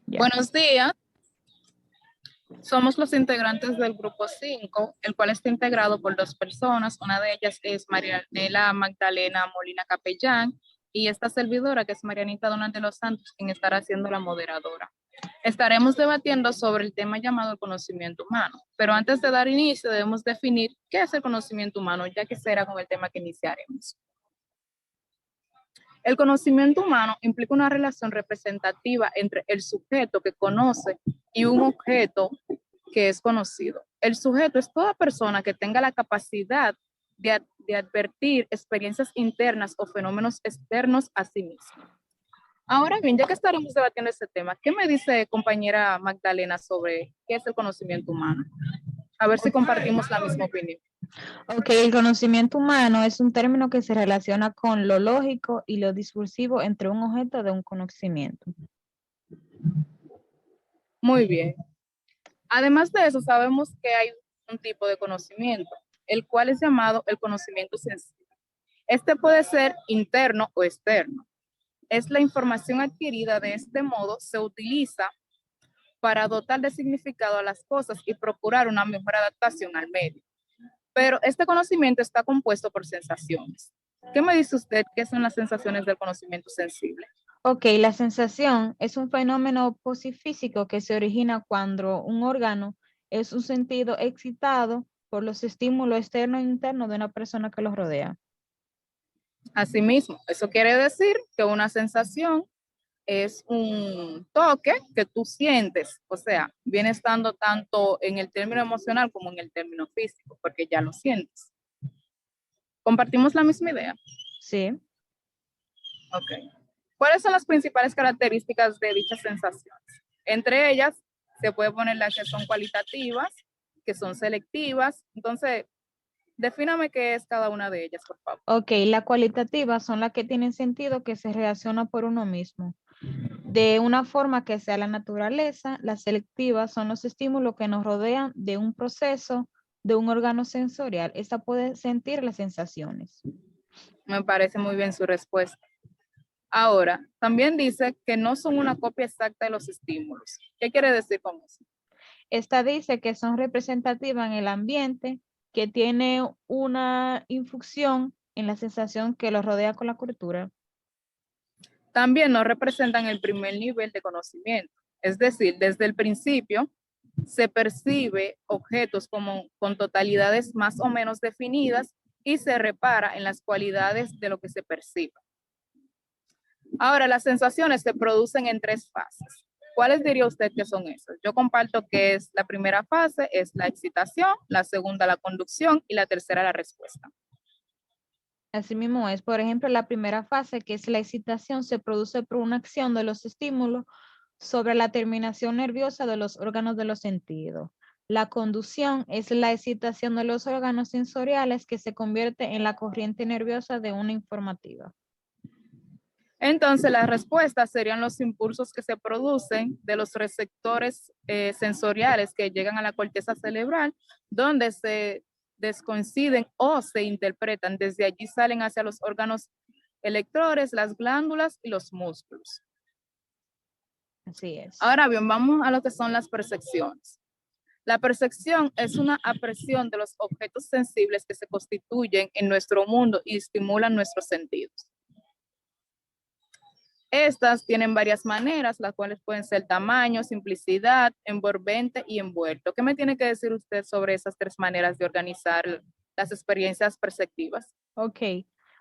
Ya. Buenos días, somos los integrantes del grupo 5, el cual está integrado por dos personas. Una de ellas es Marianela Magdalena Molina Capellán y esta servidora que es Marianita Donald de los Santos, quien estará siendo la moderadora. Estaremos debatiendo sobre el tema llamado el conocimiento humano, pero antes de dar inicio debemos definir qué es el conocimiento humano, ya que será con el tema que iniciaremos. El conocimiento humano implica una relación representativa entre el sujeto que conoce y un objeto que es conocido. El sujeto es toda persona que tenga la capacidad de advertir experiencias internas o fenómenos externos a sí mismo. Ahora bien, ya que estaremos debatiendo este tema, ¿qué me dice compañera Magdalena sobre qué es el conocimiento humano? A ver si compartimos la misma opinión. Ok, el conocimiento humano es un término que se relaciona con lo lógico y lo discursivo entre un objeto de un conocimiento. Muy bien. Además de eso, sabemos que hay un tipo de conocimiento, el cual es llamado el conocimiento sensible. Este puede ser interno o externo. Es la información adquirida de este modo, se utiliza para dotar de significado a las cosas y procurar una mejor adaptación al medio. Pero este conocimiento está compuesto por sensaciones. ¿Qué me dice usted qué son las sensaciones del conocimiento sensible? Ok, la sensación es un fenómeno posifísico que se origina cuando un órgano es un sentido excitado por los estímulos externos e internos de una persona que los rodea. Asimismo, eso quiere decir que una sensación es un toque que tú sientes, o sea, viene estando tanto en el término emocional como en el término físico, porque ya lo sientes. ¿Compartimos la misma idea? Sí. Ok. ¿Cuáles son las principales características de dichas sensaciones? Entre ellas, se puede poner las que son cualitativas, que son selectivas. Entonces, defíname qué es cada una de ellas, por favor. Ok, las cualitativas son las que tienen sentido que se relaciona por uno mismo. De una forma que sea la naturaleza, las selectivas son los estímulos que nos rodean de un proceso, de un órgano sensorial. Esta puede sentir las sensaciones. Me parece muy bien su respuesta. Ahora, también dice que no son una copia exacta de los estímulos. ¿Qué quiere decir con eso? Esta dice que son representativas en el ambiente, que tiene una infusión en la sensación que los rodea con la cultura. También no representan el primer nivel de conocimiento. Es decir, desde el principio se percibe objetos como con totalidades más o menos definidas y se repara en las cualidades de lo que se percibe. Ahora, las sensaciones se producen en tres fases. ¿Cuáles diría usted que son esas? Yo comparto que es la primera fase, es la excitación, la segunda la conducción y la tercera la respuesta. Asimismo es, por ejemplo, la primera fase, que es la excitación, se produce por una acción de los estímulos sobre la terminación nerviosa de los órganos de los sentidos. La conducción es la excitación de los órganos sensoriales que se convierte en la corriente nerviosa de una informativa. Entonces, las respuestas serían los impulsos que se producen de los receptores sensoriales que llegan a la corteza cerebral, donde se descoinciden o se interpretan. Desde allí salen hacia los órganos electores, las glándulas y los músculos. Así es. Ahora bien, vamos a lo que son las percepciones. La percepción es una apreciación de los objetos sensibles que se constituyen en nuestro mundo y estimulan nuestros sentidos. Estas tienen varias maneras, las cuales pueden ser tamaño, simplicidad, envolvente y envuelto. ¿Qué me tiene que decir usted sobre esas tres maneras de organizar las experiencias perceptivas? Ok.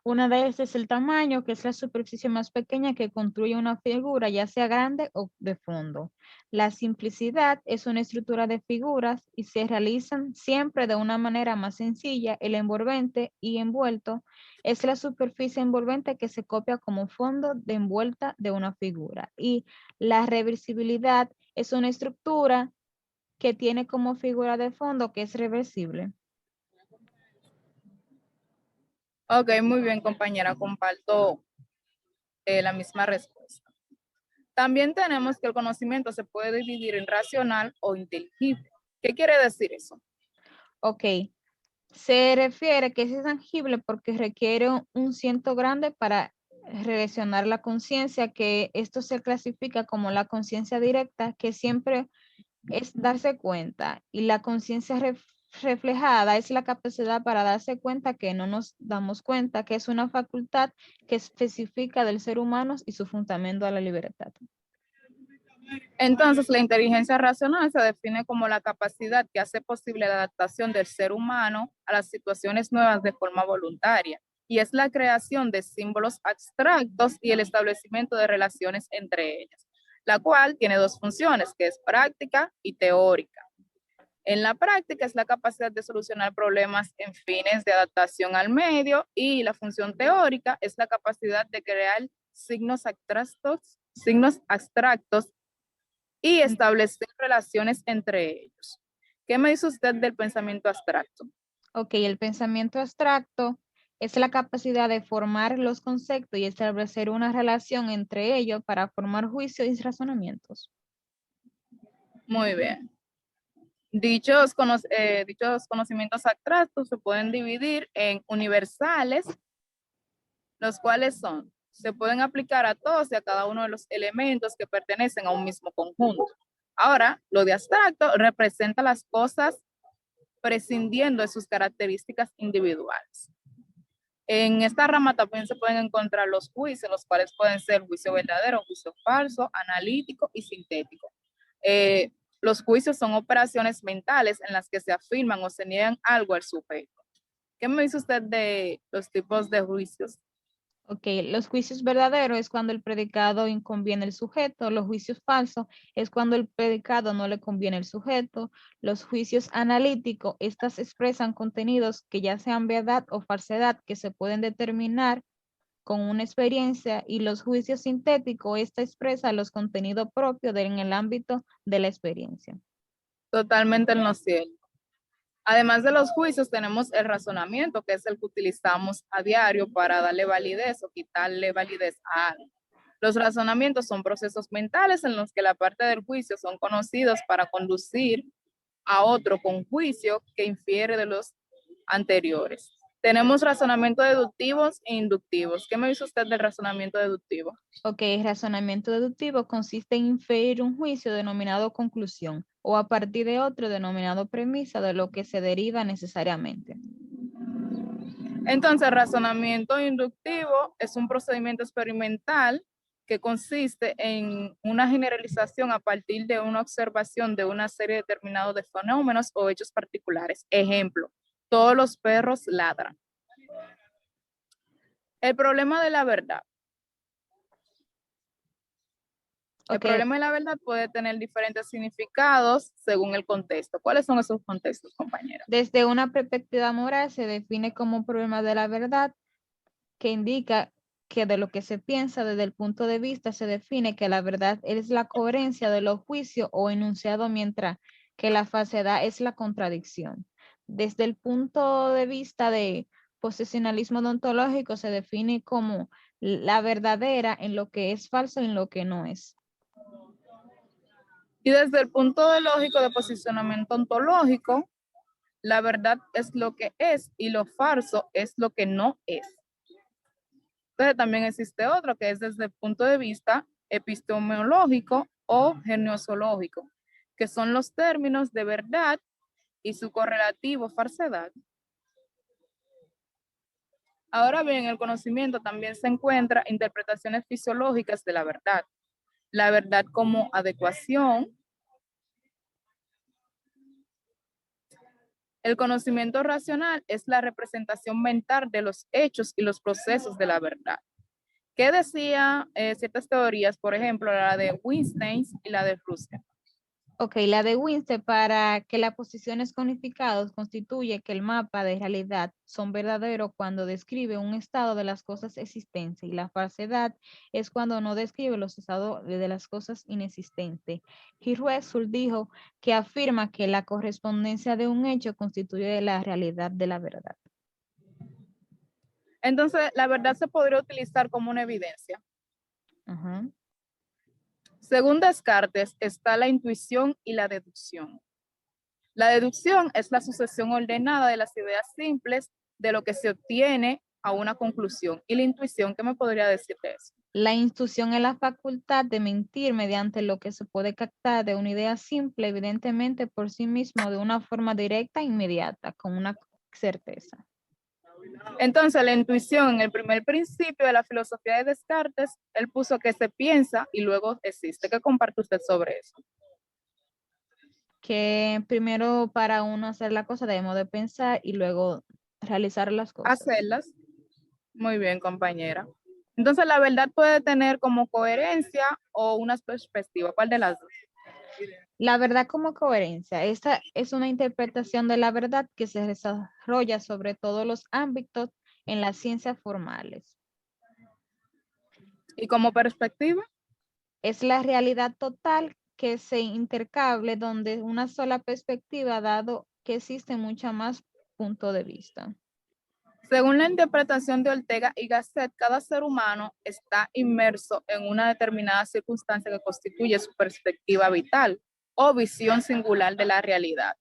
Una de ellas es el tamaño, que es la superficie más pequeña que construye una figura, ya sea grande o de fondo. La simplicidad es una estructura de figuras y se realizan siempre de una manera más sencilla. El envolvente y envuelto es la superficie envolvente que se copia como fondo de envuelta de una figura. Y la reversibilidad es una estructura que tiene como figura de fondo que es reversible. Ok, muy bien, compañera, comparto la misma respuesta. También tenemos que el conocimiento se puede dividir en racional o inteligible. ¿Qué quiere decir eso? Ok, se refiere que es tangible porque requiere un ciento grande para relacionar la conciencia, que esto se clasifica como la conciencia directa, que siempre es darse cuenta, y la conciencia reflejada es la capacidad para darse cuenta que no nos damos cuenta, que es una facultad que especifica del ser humano y su fundamento a la libertad. Entonces, la inteligencia racional se define como la capacidad que hace posible la adaptación del ser humano a las situaciones nuevas de forma voluntaria, y es la creación de símbolos abstractos y el establecimiento de relaciones entre ellas, la cual tiene dos funciones, que es práctica y teórica. En la práctica es la capacidad de solucionar problemas en fines de adaptación al medio, y la función teórica es la capacidad de crear signos abstractos y establecer relaciones entre ellos. ¿Qué me dice usted del pensamiento abstracto? Ok, el pensamiento abstracto es la capacidad de formar los conceptos y establecer una relación entre ellos para formar juicios y razonamientos. Muy bien. Dichos conocimientos abstractos se pueden dividir en universales, los cuales se pueden aplicar a todos y a cada uno de los elementos que pertenecen a un mismo conjunto. Ahora, lo de abstracto representa las cosas prescindiendo de sus características individuales. En esta rama también se pueden encontrar los juicios, los cuales pueden ser juicio verdadero, juicio falso, analítico y sintético. Los juicios son operaciones mentales en las que se afirman o se niegan algo al sujeto. ¿Qué me dice usted de los tipos de juicios? Ok, los juicios verdaderos es cuando el predicado inconviene al sujeto, los juicios falsos es cuando el predicado no le conviene al sujeto, los juicios analíticos, estas expresan contenidos que ya sean verdad o falsedad que se pueden determinar con una experiencia, y los juicios sintéticos, esta expresa los contenidos propios en el ámbito de la experiencia. Totalmente en lo cierto. Además de los juicios, tenemos el razonamiento, que es el que utilizamos a diario para darle validez o quitarle validez a algo. Los razonamientos son procesos mentales en los que la parte del juicio son conocidos para conducir a otro con juicio que infiere de los anteriores. Tenemos razonamientos deductivos e inductivos. ¿Qué me dice usted del razonamiento deductivo? Ok, el razonamiento deductivo consiste en inferir un juicio denominado conclusión o a partir de otro denominado premisa de lo que se deriva necesariamente. Entonces, razonamiento inductivo es un procedimiento experimental que consiste en una generalización a partir de una observación de una serie determinada de fenómenos o hechos particulares. Ejemplo, todos los perros ladran. El problema de la verdad. El Ok, problema de la verdad puede tener diferentes significados según el contexto. ¿Cuáles son esos contextos, compañera? desde una perspectiva moral se define como problema de la verdad, que indica que de lo que se piensa desde el punto de vista se define que la verdad es la coherencia de los juicios o enunciados, mientras que la falsedad es la contradicción. Desde el punto de vista de posesionalismo ontológico se define como la verdadera en lo que es falso y en lo que no es. Y desde el punto de lógico de posicionamiento ontológico, la verdad es lo que es y lo falso es lo que no es. Entonces también existe otro que es desde el punto de vista epistemológico o gnoseológico, que son los términos de verdad y su correlativo falsedad. Ahora bien, el conocimiento también se encuentra interpretaciones fisiológicas de la verdad como adecuación. El conocimiento racional es la representación mental de los hechos y los procesos de la verdad. ¿Qué decía ciertas teorías, por ejemplo, la de Wittgenstein y la de Russell? Ok, la de Winston, para que las posiciones conificadas constituye que el mapa de realidad son verdaderos cuando describe un estado de las cosas existentes, y la falsedad es cuando no describe los estados de las cosas inexistentes. Y Russell dijo que afirma que la correspondencia de un hecho constituye la realidad de la verdad. Entonces, la verdad se podría utilizar como una evidencia. Ajá. Según Descartes, está la intuición y la deducción. La deducción es la sucesión ordenada de las ideas simples de lo que se obtiene a una conclusión. ¿Y la intuición, qué me podría decir de eso? La intuición es la facultad de mentir mediante lo que se puede captar de una idea simple, evidentemente por sí mismo, de una forma directa e inmediata, con una certeza. Entonces, la intuición, en el primer principio de la filosofía de Descartes, él puso que se piensa y luego existe. ¿Qué comparte usted sobre eso? Que primero para uno hacer la cosa debemos de pensar y luego realizar las cosas. Hacerlas. Muy bien, compañera. Entonces, la verdad puede tener como coherencia o una perspectiva. ¿Cuál de las dos? La verdad como coherencia. Esta es una interpretación de la verdad que se desarrolla sobre todos los ámbitos en las ciencias formales. Y como perspectiva, Es la realidad total que se intercable donde una sola perspectiva, dado que existen muchos más puntos de vista. según la interpretación de Ortega y Gasset, cada ser humano está inmerso en una determinada circunstancia que constituye su perspectiva vital o visión singular de la realidad.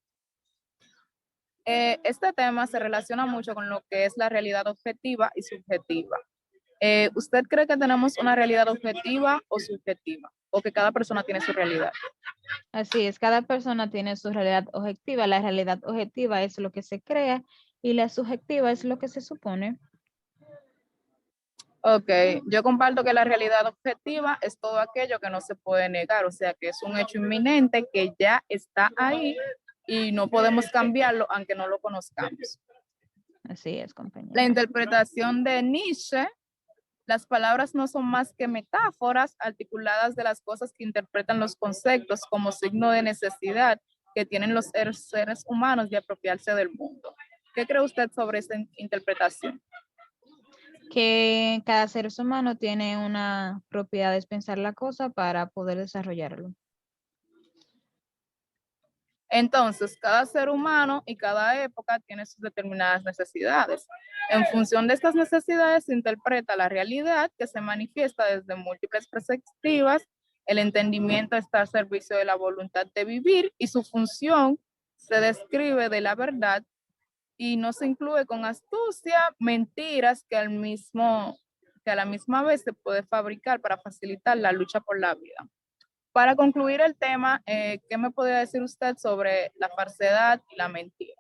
Este tema se relaciona mucho con lo que es la realidad objetiva y subjetiva. ¿Usted cree que tenemos una realidad objetiva o subjetiva? ¿O que cada persona tiene su realidad? Así es, cada persona tiene su realidad objetiva. La realidad objetiva es lo que se crea y la subjetiva es lo que se supone. Ok, yo comparto que la realidad objetiva es todo aquello que no se puede negar, o sea que es un hecho inminente que ya está ahí y no podemos cambiarlo aunque no lo conozcamos. Así es, La compañera. interpretación de Nietzsche, las palabras no son más que metáforas articuladas de las cosas que interpretan los conceptos como signo de necesidad que tienen los seres humanos de apropiarse del mundo. ¿Qué cree usted sobre esta interpretación? Que cada ser humano tiene una propiedad de pensar la cosa para poder desarrollarlo. Entonces, cada ser humano y cada época tiene sus determinadas necesidades. En función de estas necesidades se interpreta la realidad que se manifiesta desde múltiples perspectivas. El entendimiento está al servicio de la voluntad de vivir y su función se describe de la verdad y no se incluye con astucia mentiras que a la misma vez se puede fabricar para facilitar la lucha por la vida. Para concluir el tema, ¿qué me podría decir usted sobre la falsedad y la mentira?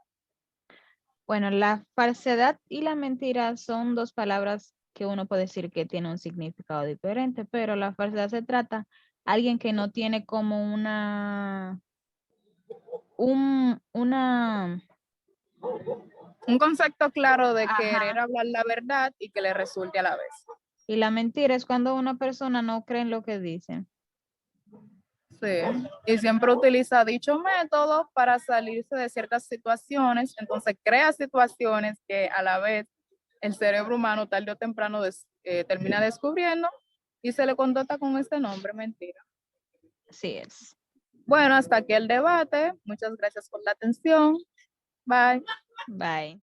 Bueno, la falsedad y la mentira son dos palabras que uno puede decir que tienen un significado diferente, pero la falsedad se trata de alguien que no tiene como una, Un concepto claro de querer ajá. hablar la verdad y que le resulte a la vez. Y la mentira es cuando una persona no cree en lo que dice. Sí, y siempre utiliza dicho método para salirse de ciertas situaciones, entonces crea situaciones que a la vez el cerebro humano tarde o temprano termina descubriendo y se le condota con este nombre, mentira. Así es. Bueno, hasta aquí el debate. Muchas gracias por la atención. Bye. Bye.